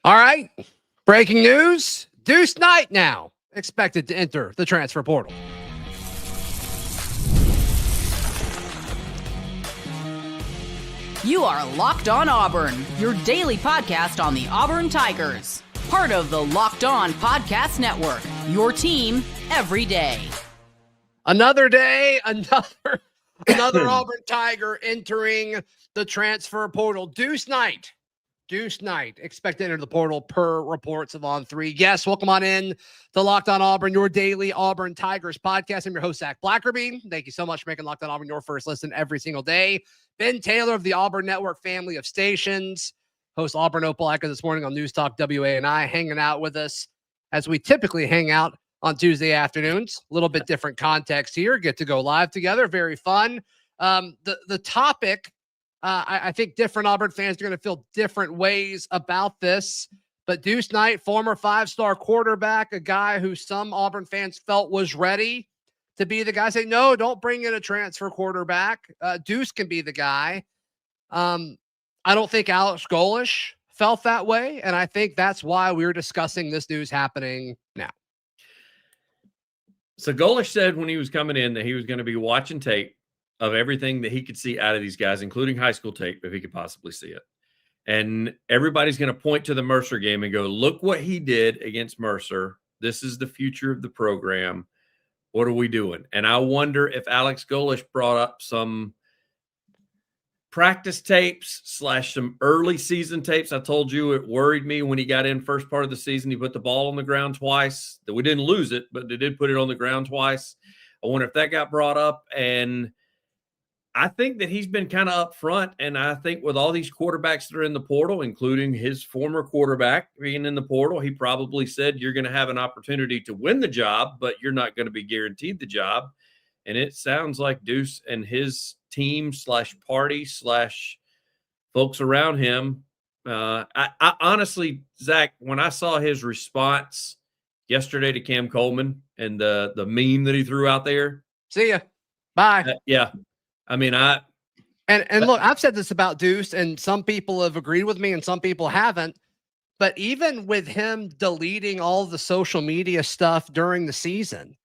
All right. Breaking news. Deuce Knight now expected to enter the transfer portal. You are Locked On Auburn, your daily podcast on the Auburn Tigers. Part of the Locked On Podcast Network, your team every day. Another day, another Auburn Tiger entering the transfer portal. Deuce Knight, expected to enter the portal per reports of On3. Yes, welcome on in to Locked On Auburn, your daily Auburn Tigers podcast. I'm your host, Zach Blackerby. Thank you so much for making Locked On Auburn your first listen every single day. Ben Taylor of the Auburn Network family of stations, host Auburn Opelika this morning on News Talk WANI, hanging out with us as we typically hang out on Tuesday afternoons. A little bit different context here. Get to go live together. Very fun. The topic, I think different Auburn fans are going to feel different ways about this. But Deuce Knight, former five-star quarterback, a guy who some Auburn fans felt was ready to be the guy. Say, no, don't bring in a transfer quarterback. Deuce can be the guy. I don't think Alex Golesh felt that way, and I think that's why we're discussing this news happening now. So Golesh said when he was coming in that he was going to be watching tape of everything that he could see out of these guys, including high school tape, if he could possibly see it. And everybody's going to point to the Mercer game and go, look what he did against Mercer. This is the future of the program. What are we doing? And I wonder if Alex Golesh brought up some practice tapes / some early season tapes. I told you it worried me when he got in first part of the season. He put the ball on the ground twice. That we didn't lose it, but they did put it on the ground twice. I wonder if that got brought up. And I think that he's been kind of up front. And I think with all these quarterbacks that are in the portal, including his former quarterback being in the portal, he probably said, you're going to have an opportunity to win the job, but you're not going to be guaranteed the job. And it sounds like Deuce and his team / party / folks around him. I honestly, Zach, when I saw his response yesterday to Cam Coleman and the meme that he threw out there. See ya. Bye. Yeah. I mean, And look, I've said this about Deuce, and some people have agreed with me and some people haven't. But even with him deleting all the social media stuff during the season,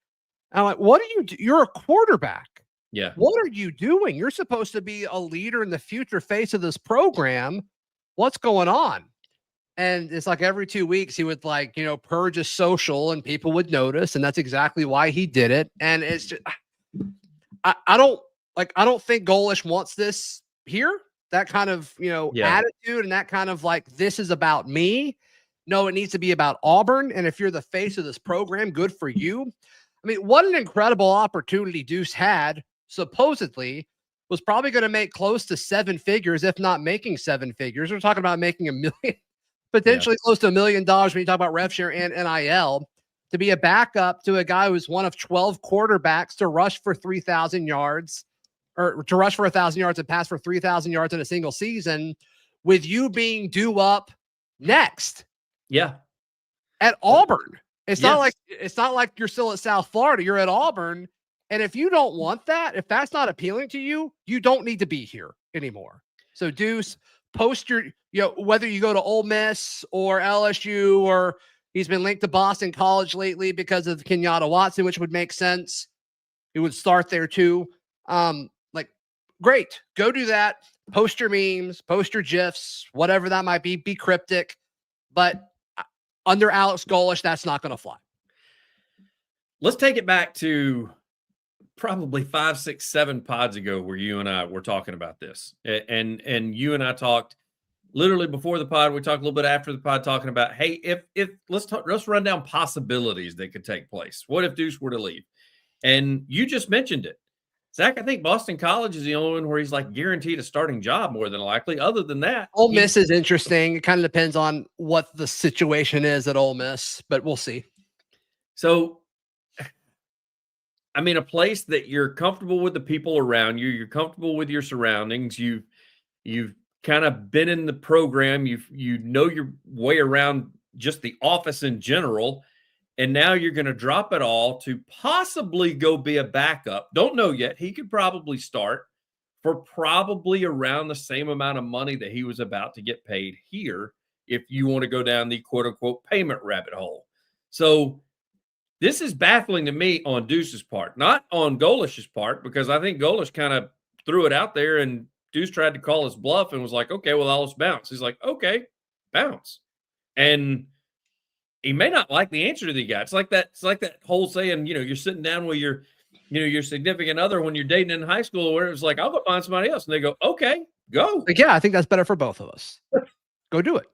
I'm like, what are you do? You're a quarterback. Yeah. What are you doing? You're supposed to be a leader in the future face of this program. What's going on? And it's like every 2 weeks he would purge his social and people would notice. And that's exactly why he did it. And it's just, I don't think Golesh wants this here, that kind of, attitude and that kind of this is about me. No, it needs to be about Auburn. And if you're the face of this program, good for you. I mean, what an incredible opportunity Deuce had, supposedly, was probably going to make close to seven figures, if not making seven figures. We're talking about making $1 million, potentially close to $1 million when you talk about rev share and NIL, to be a backup to a guy who's one of 12 quarterbacks to rush for 3,000 yards. Or to rush for 1,000 yards and pass for 3,000 yards in a single season, with you being due up next. Yeah. At Auburn. It's not like you're still at South Florida. You're at Auburn. And if you don't want that, if that's not appealing to you, you don't need to be here anymore. So Deuce, post your, whether you go to Ole Miss or LSU, or he's been linked to Boston College lately because of Kenyatta Watson, which would make sense. He would start there too. Great. Go do that. Post your memes, post your GIFs, whatever that might be cryptic. But under Alex Golesh, that's not going to fly. Let's take it back to probably 5, 6, 7 pods ago where you and I were talking about this. And you and I talked literally before the pod. We talked a little bit after the pod talking about, hey, if let's run down possibilities that could take place. What if Deuce were to leave? And you just mentioned it. Zach, I think Boston College is the only one where he's guaranteed a starting job more than likely. Other than that, Ole Miss is interesting. It kind of depends on what the situation is at Ole Miss, but we'll see. So, I mean, a place that you're comfortable with the people around you, you're comfortable with your surroundings. You've kind of been in the program. You know your way around just the office in general. And now you're going to drop it all to possibly go be a backup. Don't know yet. He could probably start for probably around the same amount of money that he was about to get paid here if you want to go down the quote unquote payment rabbit hole. So this is baffling to me on Deuce's part, not on Golish's part, because I think Golish kind of threw it out there and Deuce tried to call his bluff and was like, okay, well, I'll just bounce. He's like, okay, bounce. And he may not like the answer to the guy. It's like that whole saying, you're sitting down with your significant other when you're dating in high school, where it's like, I'll go find somebody else. And they go, okay, go. Like, yeah, I think that's better for both of us. Go do it.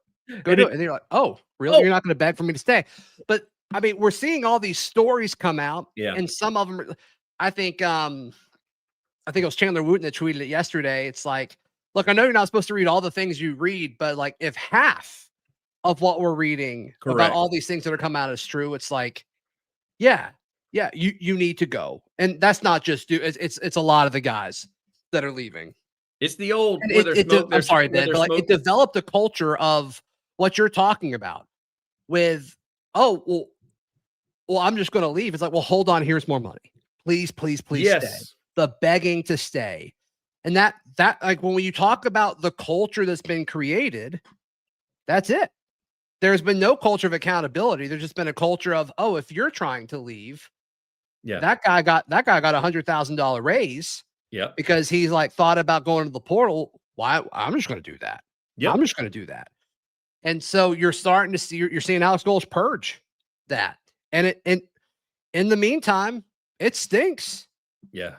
Go do it. And you're like, oh, really? Oh. You're not going to beg for me to stay. But I mean, we're seeing all these stories come out, and some of them, I think it was Chandler Wooten that tweeted it yesterday. It's like, look, I know you're not supposed to read all the things you read, but like if half of what we're reading about all these things that are coming out is true, it's like, yeah, you need to go. And that's not just it's a lot of the guys that are leaving. It's the old. I'm sorry, Ben, but like it developed a culture of what you're talking about with, oh, well, I'm just going to leave. It's like, well, hold on. Here's more money. Please stay. The begging to stay. And that like when you talk about the culture that's been created, that's it. There's been no culture of accountability. There's just been a culture of, oh, if you're trying to leave, that guy got $100,000 raise. Yeah. Because he's like thought about going to the portal. Why? I'm just going to do that. Yeah. I'm just going to do that. And so you're starting to see, you're seeing Alex Golish purge that. And in the meantime, it stinks. Yeah.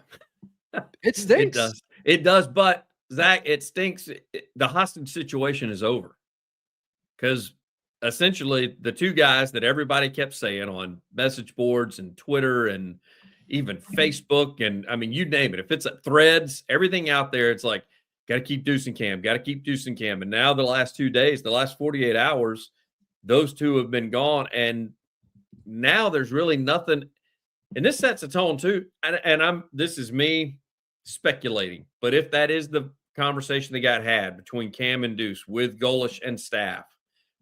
It stinks. It does. But Zach, it stinks. The hostage situation is over. Because essentially the two guys that everybody kept saying on message boards and Twitter and even Facebook, and I mean, you name it. If it's at Threads, everything out there, it's like, got to keep Deuce and Cam, got to keep Deuce and Cam. And now the last 2 days, the last 48 hours, those two have been gone. And now there's really nothing. And this sets a tone too. And this is me speculating, but if that is the conversation that got had between Cam and Deuce with Golish and staff,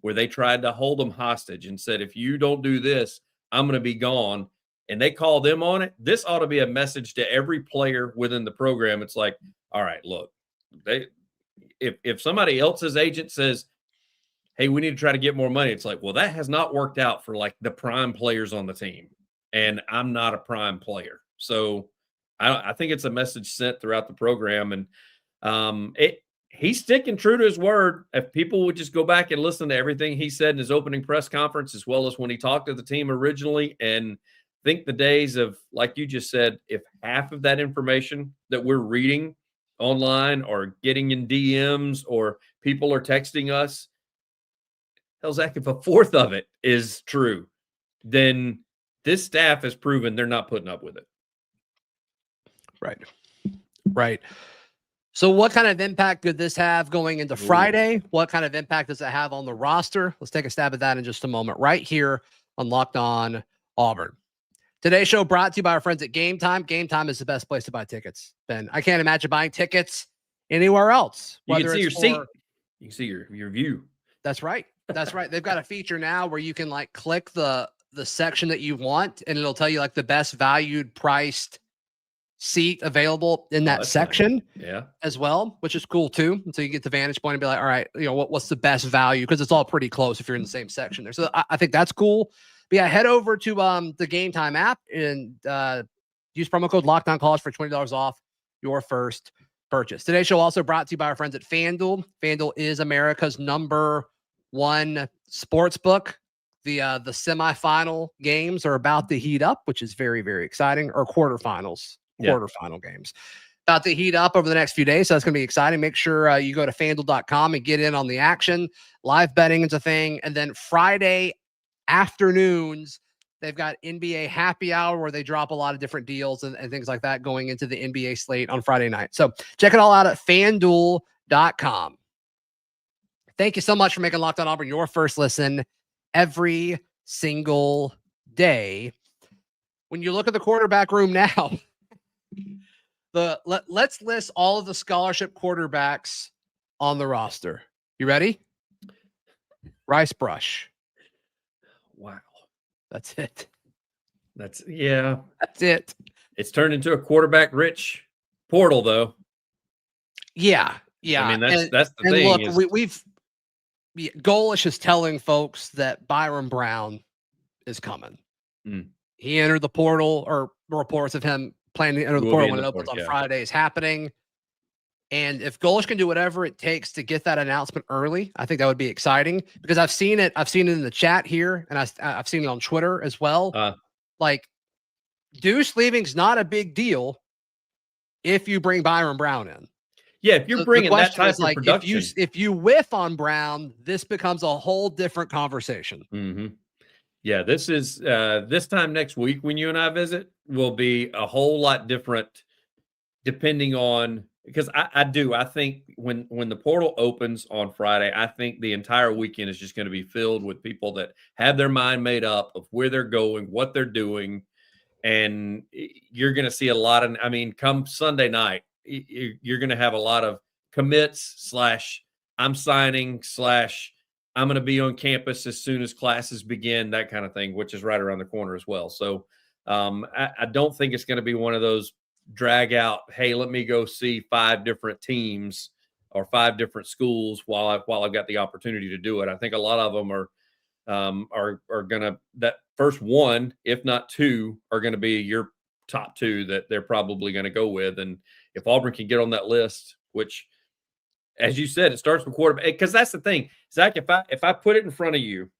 where they tried to hold them hostage and said, if you don't do this, I'm going to be gone. And they call them on it. This ought to be a message to every player within the program. It's like, all right, look, if somebody else's agent says, hey, we need to try to get more money, it's like, well, that has not worked out for like the prime players on the team. And I'm not a prime player. So I think it's a message sent throughout the program. And he's sticking true to his word. If people would just go back and listen to everything he said in his opening press conference, as well as when he talked to the team originally, and think the days of, like you just said, if half of that information that we're reading online or getting in DMs or people are texting us, hell, Zach, if a fourth of it is true, then this staff has proven they're not putting up with it. Right. So what kind of impact could this have going into Friday? What kind of impact does it have on the roster? Let's take a stab at that in just a moment, right here on Locked On Auburn. Today's show brought to you by our friends at Game Time. Game Time is the best place to buy tickets, Ben. I can't imagine buying tickets anywhere else. You can see your seat. You can see your view. That's right. They've got a feature now where you can like click the section that you want, and it'll tell you like the best valued priced seat available in that section. Nice. As well, which is cool too. And so you get the vantage point and be like, all right, what's the best value? Because it's all pretty close if you're in the same section there. So I think that's cool. But yeah, head over to the Game Time app and use promo code LOCKDOWNCollege for $20 off your first purchase. Today's show also brought to you by our friends at FanDuel. FanDuel is America's number one sports book. The semifinal games are about to heat up, which is very, very exciting, or quarterfinal games about to heat up over the next few days. So that's going to be exciting. Make sure you go to FanDuel.com and get in on the action. Live betting is a thing. And then Friday afternoons, they've got NBA happy hour where they drop a lot of different deals and things like that going into the NBA slate on Friday night. So check it all out at FanDuel.com. Thank you so much for making Locked On Auburn your first listen every single day. When you look at the quarterback room now, let's list all of the scholarship quarterbacks on the roster. You ready? Rice Brush. Wow. That's it. That's it. It's turned into a quarterback rich portal though. Yeah. I mean, that's the thing. Look, Golish is telling folks that Byron Brown is coming. Mm. He entered the portal, or reports of him planning to enter the Will be portal in when it the opens portal, on yeah. Friday is happening. And if Golish can do whatever it takes to get that announcement early, I think that would be exciting, because I've seen it in the chat here, and I've seen it on Twitter as well. Like, Deuce leaving's not a big deal if you bring Byron Brown in. Yeah, if you're The bringing that question type is, of like, production, if you whiff on Brown, this becomes a whole different conversation. mm-hmm. Yeah, this is this time next week when you and I visit will be a whole lot different, depending on, because I think when the portal opens on Friday, I think the entire weekend is just going to be filled with people that have their mind made up of where they're going, what they're doing, and you're going to see a lot of. I mean, come Sunday night, you're going to have a lot of commits / I'm signing / I'm going to be on campus as soon as classes begin, that kind of thing, which is right around the corner as well. So I don't think it's going to be one of those drag out, hey, let me go see 5 different teams or 5 different schools while I've got the opportunity to do it. I think a lot of them are gonna, that first one, if not 2, are going to be your top 2 that they're probably going to go with. And if Auburn can get on that list, which, as you said, it starts with quarterback, because that's the thing, Zach. If I put it in front of you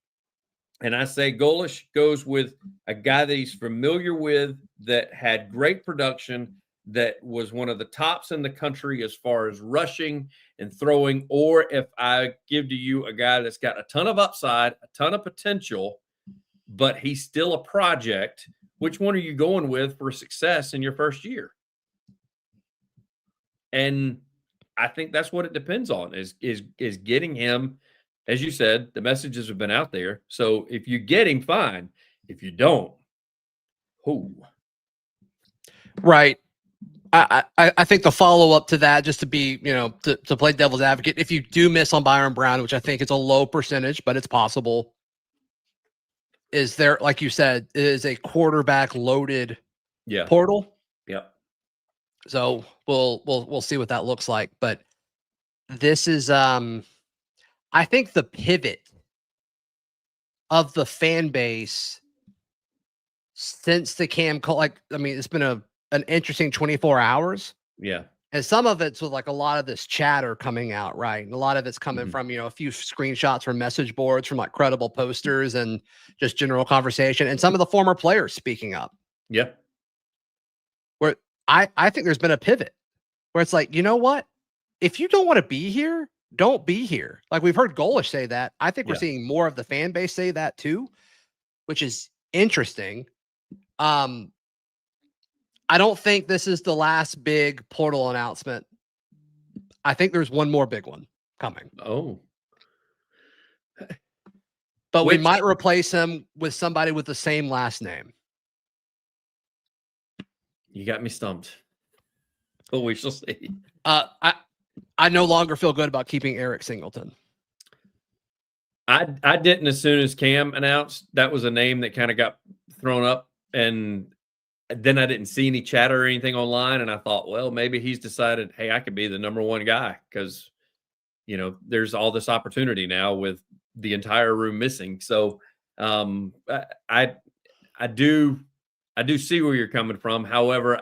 and I say Golish goes with a guy that he's familiar with, that had great production, that was one of the tops in the country as far as rushing and throwing, or if I give to you a guy that's got a ton of upside, a ton of potential, but he's still a project, which one are you going with for success in your first year? And I think that's what it depends on, is getting him. As you said, the messages have been out there. So if you get him, fine. If you don't, who? Right. I think the follow up to that, just to be, to play devil's advocate, if you do miss on Byron Brown, which I think is a low percentage, but it's possible, is there, like you said, is a quarterback loaded portal. Yeah. So we'll see what that looks like. But this is I think the pivot of the fan base since the Cam call, it's been an interesting 24 hours. Yeah. And some of it's with like a lot of this chatter coming out, right? And a lot of it's coming from, a few screenshots from message boards, from like credible posters and just general conversation, and some of the former players speaking up. Yeah. Where I think there's been a pivot where it's like, you know what? If you don't want to be here, don't be here. Like, we've heard Golish say that. I think we're seeing more of the fan base say that too, which is interesting. I don't think this is the last big portal announcement. I think there's one more big one coming. Oh. But we might replace him with somebody with the same last name. You got me stumped. But we shall see. I no longer feel good about keeping Eric Singleton. I didn't, as soon as Cam announced. That was a name that kind of got thrown up, and then I didn't see any chatter or anything online, and I thought, well, maybe he's decided, hey, I could be the number 1 guy, because there's all this opportunity now with the entire room missing. So I do see where you're coming from. However,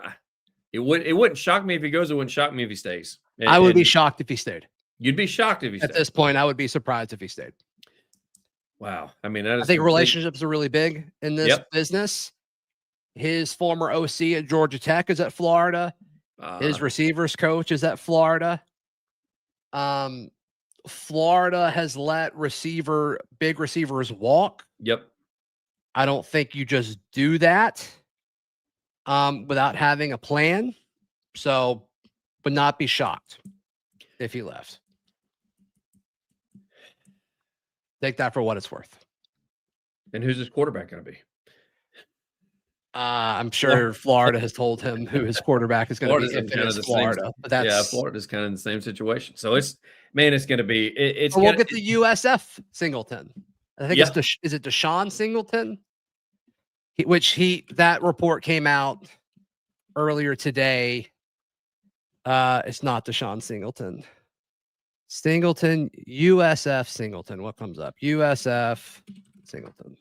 it wouldn't shock me if he goes. It wouldn't shock me if he stays. I would be shocked if he stayed. You'd be shocked if he stayed. At this point, I would be surprised if he stayed. Wow. I mean, that is, I think relationships are really big in this business. His former OC at Georgia Tech is at Florida. His receivers coach is at Florida. Florida has let big receivers walk. Yep. I don't think you just do that without having a plan. So would not be shocked if he left. Take that for what it's worth. And who's his quarterback going to be? I'm sure Florida has told him who his quarterback is going to be if it is Florida. But Florida's kind of in the same situation. So it's going to be. We'll get the USF Singleton. I think is it Deshaun Singleton? That report came out earlier today. It's not Deshaun Singleton. Singleton, USF Singleton. What comes up? USF Singleton.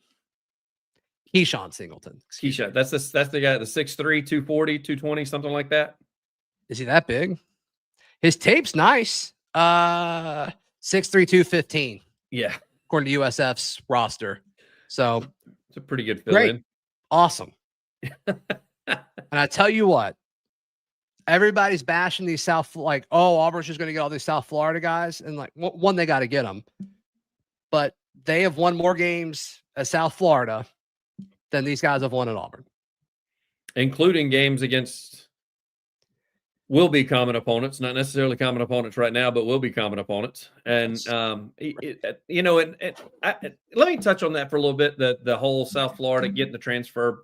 Keyshawn Singleton. Keyshawn. That's the guy, the 6'3", 240, 220, something like that. Is he that big? His tape's nice. 6'3", 215. Yeah. According to USF's roster. So it's a pretty good fill in. Awesome. And I tell you what, everybody's bashing these Auburn's just going to get all these South Florida guys. And one, they got to get them. But they have won more games at South Florida than these guys have won at Auburn. Including games against will be common opponents, not necessarily common opponents right now, but will be common opponents. And, let me touch on that for a little bit, the whole South Florida getting the transfer,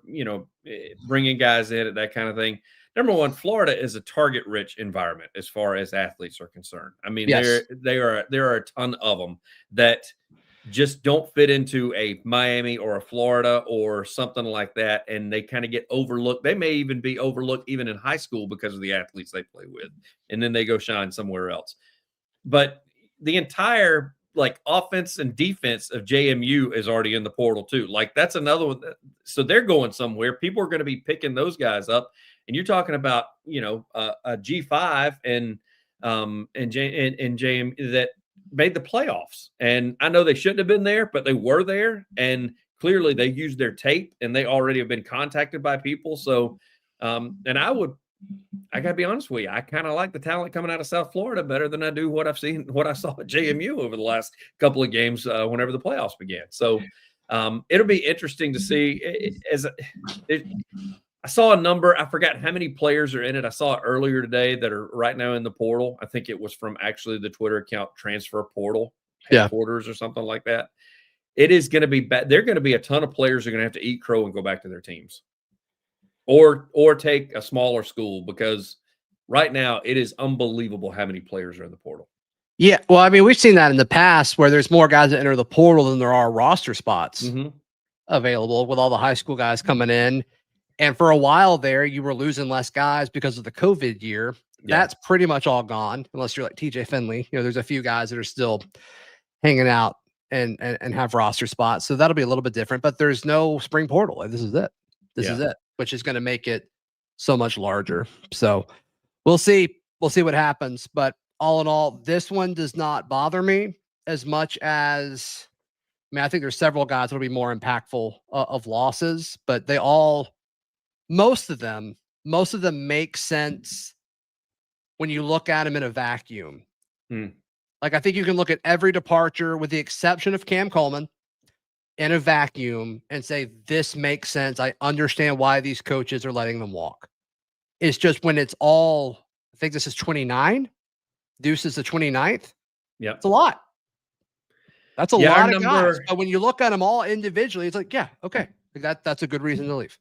bringing guys in, that kind of thing. Number one, Florida is a target-rich environment as far as athletes are concerned. I mean, yes. there are a ton of them that just don't fit into a Miami or a Florida or something like that, and they kind of get overlooked. They may even be overlooked even in high school because of the athletes they play with, and then they go shine somewhere else. But the entire offense and defense of JMU is already in the portal too. That's another one. So they're going somewhere. People are going to be picking those guys up, and you're talking about a G5 and JMU that made the playoffs. And I know they shouldn't have been there, but they were there, and clearly they used their tape, and they already have been contacted by people. So, and I gotta be honest with you, I kind of like the talent coming out of South Florida better than I do what I saw at JMU over the last couple of games whenever the playoffs began. So it'll be interesting to see. I saw a number. I forgot how many players are in it. I saw it earlier today that are right now in the portal. I think it was from actually the Twitter account Transfer Portal Headquarters or something like that. It is going to be bad. There are going to be a ton of players who are going to have to eat crow and go back to their teams, or take a smaller school, because right now it is unbelievable how many players are in the portal. Yeah, well, I mean, we've seen that in the past where there's more guys that enter the portal than there are roster spots available, with all the high school guys coming in. And for a while there, you were losing less guys because of the COVID year. Yeah. That's pretty much all gone, unless you're like TJ Finley. There's a few guys that are still hanging out and have roster spots. So that'll be a little bit different, but there's no spring portal. This is it. This is it, which is going to make it so much larger. So we'll see. We'll see what happens. But all in all, this one does not bother me as much as, I think there's several guys that'll be more impactful of losses, but they all, most of them make sense when you look at them in a vacuum. I think you can look at every departure with the exception of Cam Coleman in a vacuum and say, this makes sense. I understand why these coaches are letting them walk. It's just when it's all, I think this is 29. Deuce is the 29th. Yeah. It's a lot. That's a lot of guys. But when you look at them all individually, it's like, yeah, okay. That's a good reason to leave.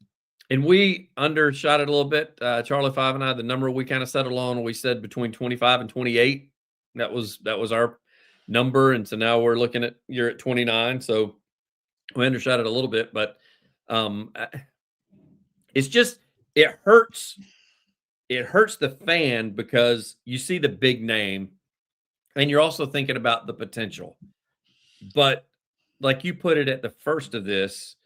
And we undershot it a little bit. Charlie 5 and I, the number we kind of settled on, we said between 25 and 28. That was our number. And so now we're looking at, you're at 29. So we undershot it a little bit, but it's just, it hurts. It hurts the fan because you see the big name and you're also thinking about the potential. But like you put it at the first of this,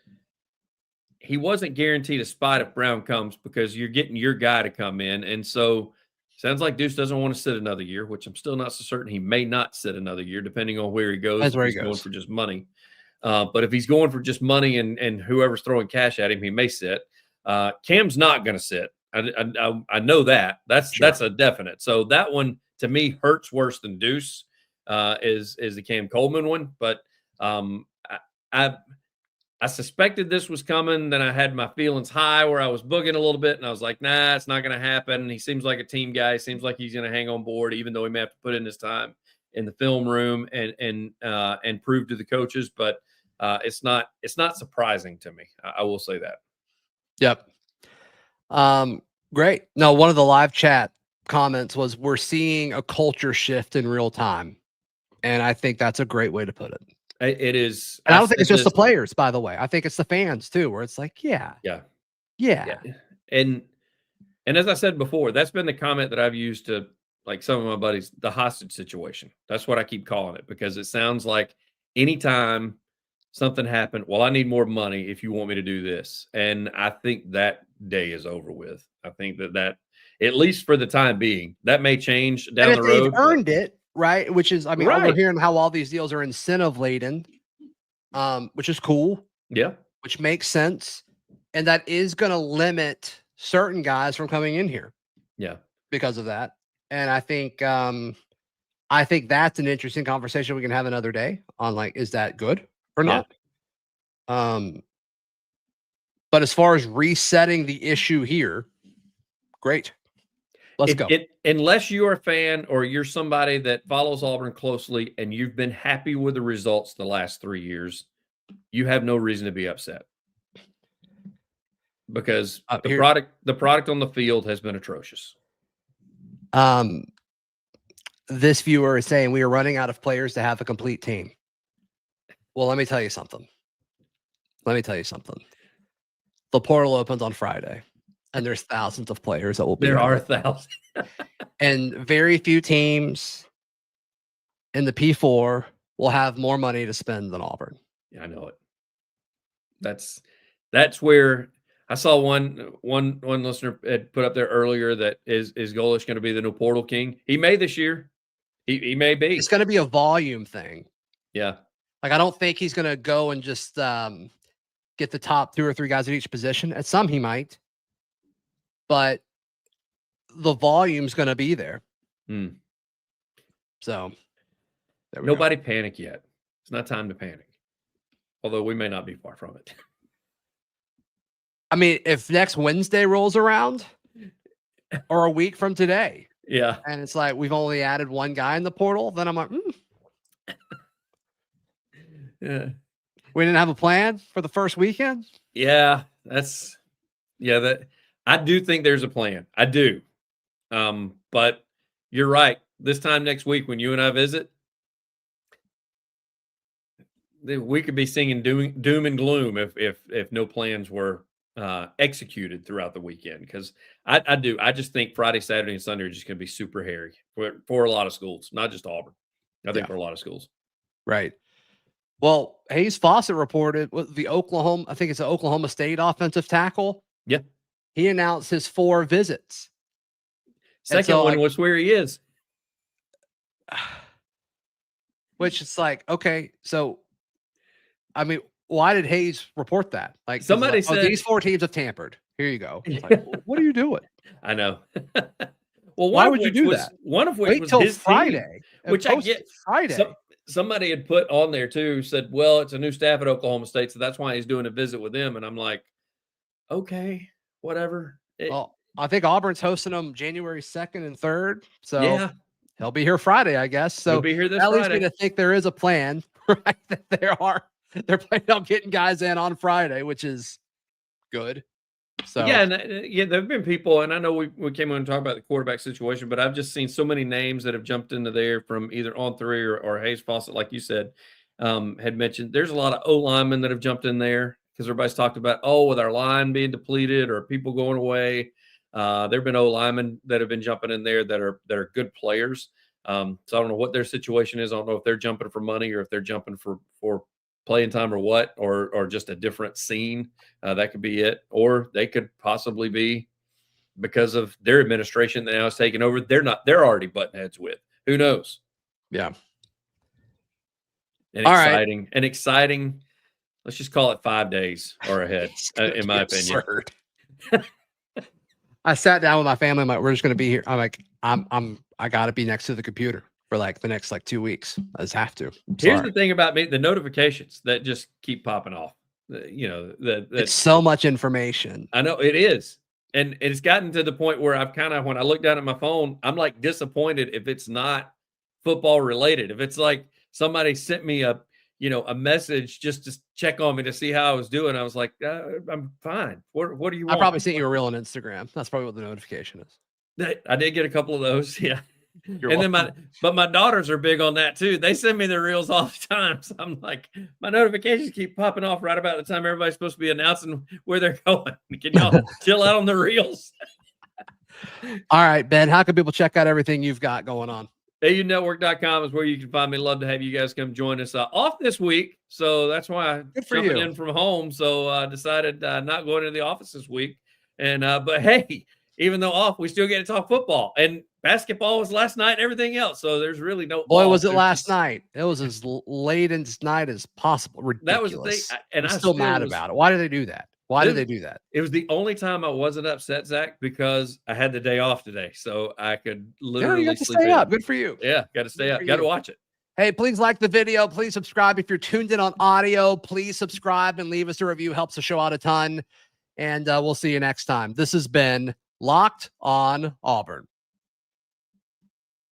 he wasn't guaranteed a spot if Brown comes, because you're getting your guy to come in. And so sounds like Deuce doesn't want to sit another year, which I'm still not so certain. He may not sit another year, depending on where he goes. That's where he's going for just money. But if he's going for just money and whoever's throwing cash at him, he may sit. Cam's not going to sit. I know that. That's a definite. So that one to me hurts worse than Deuce is the Cam Coleman one. But I suspected this was coming. Then I had my feelings high where I was booging a little bit, and I was like, nah, it's not going to happen. He seems like a team guy. Seems like he's going to hang on board, even though he may have to put in his time in the film room and prove to the coaches. But it's not surprising to me. I will say that. Yep. Great. No, one of the live chat comments was, we're seeing a culture shift in real time. And I think that's a great way to put it. It is. And I don't think it's just the players, by the way. I think it's the fans too, where it's like, yeah. And as I said before, that's been the comment that I've used to like some of my buddies, the hostage situation. That's what I keep calling it, because it sounds like anytime something happened, well, I need more money if you want me to do this. And I think that day is over with. I think that at least for the time being, that may change And down if the they've road. earned it, right? Which is, I mean, we're Right. hearing how all these deals are incentive laden, which is cool, Yeah. which makes sense. And that is going to limit certain guys from coming in here Yeah. because of that. And I think that's an interesting conversation we can have another day on, like, is that good or Yeah. not? But as far as resetting the issue here, great. Let's go. Unless you're a fan or you're somebody that follows Auburn closely and you've been happy with the results the last 3 years, you have no reason to be upset, because the product on the field has been atrocious. This viewer is saying we are running out of players to have a complete team. Well, let me tell you something. The portal opens on Friday, and there's thousands of players that will be There there. are thousands. And very few teams in the P4 will have more money to spend than Auburn. Yeah, I know it. That's where I saw one listener had put up there earlier that is Golish going to be the new portal king? He may this year. He may be. It's going to be a volume thing. Yeah. Like, I don't think he's going to go and just get the top 2 or 3 guys at each position. At some he might, but the volume's going to be there. So nobody panic yet. It's not time to panic. Although we may not be far from it. I mean, if next Wednesday rolls around or a week from today, yeah, and it's like we've only added 1 guy in the portal, then I'm like, yeah. We didn't have a plan for the first weekend. Yeah, that I do think there's a plan. I do. But you're right. This time next week when you and I visit, we could be singing doom and gloom if no plans were executed throughout the weekend. Because I just think Friday, Saturday, and Sunday are just going to be super hairy for a lot of schools, not just Auburn. I think for a lot of schools. Right. Well, Hayes Fawcett reported with the I think it's an Oklahoma State offensive tackle. Yeah. He announced his 4 visits. Second one was where he is. Which is like, okay, so, I mean, why did Hayes report that? Like, somebody said these 4 teams have tampered. Here you go. It's like, what are you doing? I know. Well, why would you do that? One of which wait was till his Friday, team, which I get. Friday. Somebody had put on there too, said, well, it's a new staff at Oklahoma State, so that's why he's doing a visit with them. And I'm like, okay, whatever. Well, I think Auburn's hosting them January 2nd and 3rd. So yeah, he'll be here Friday, I guess. So he'll be here this that Friday. leads me to think there is a plan, right? That they're planning on getting guys in on Friday, which is good. So yeah, and there have been people, and I know we came on and talked about the quarterback situation, but I've just seen so many names that have jumped into there from either On Three or Hayes Fawcett, like you said, had mentioned. There's a lot of O linemen that have jumped in there because everybody's talked about, with our line being depleted or people going away. There have been O linemen that have been jumping in there that are good players. So I don't know what their situation is. I don't know if they're jumping for money or if they're jumping for playing time or what, or just a different scene. That could be it. Or they could possibly be because of their administration that now is taking over. They're already button heads with. Who knows? Yeah. And exciting. Let's just call it 5 days or ahead, in my opinion. I sat down with my family. I'm like, we're just going to be here. I'm like, I got to be next to the computer for like the next 2 weeks. I just have to. Here's the thing about me: the notifications that just keep popping off. It's so much information. I know it is, and it's gotten to the point where I've when I look down at my phone, I'm like disappointed if it's not football related. If it's like somebody sent me a message just to check on me to see how I was doing, I was like, I'm fine. What do you want? I probably sent you a reel on Instagram. That's probably what the notification is. I did get a couple of those, yeah. Then my daughters are big on that too. They send me their reels all the time. So I'm like, my notifications keep popping off right about the time everybody's supposed to be announcing where they're going. Can y'all chill out on the reels? All right, Ben, how can people check out everything you've got going on? AUnetwork.com is where you can find me. Love to have you guys come join us. Off this week, so that's why I'm jumping in from home. So I decided not going to the office this week. And but hey, even though off, we still get to talk football. And basketball was last night and everything else. So there's really no. Boy, was it last night? It was as late in night as possible. Ridiculous. That was the thing. And I'm still mad about it. Why did they do that? Why did they do that? It was the only time I wasn't upset, Zach, because I had the day off today. So I could literally you got to stay up. Good for you. Yeah, got to stay up. Got to watch it. Hey, please like the video. Please subscribe. If you're tuned in on audio, please subscribe and leave us a review. Helps the show out a ton. And we'll see you next time. This has been Locked on Auburn.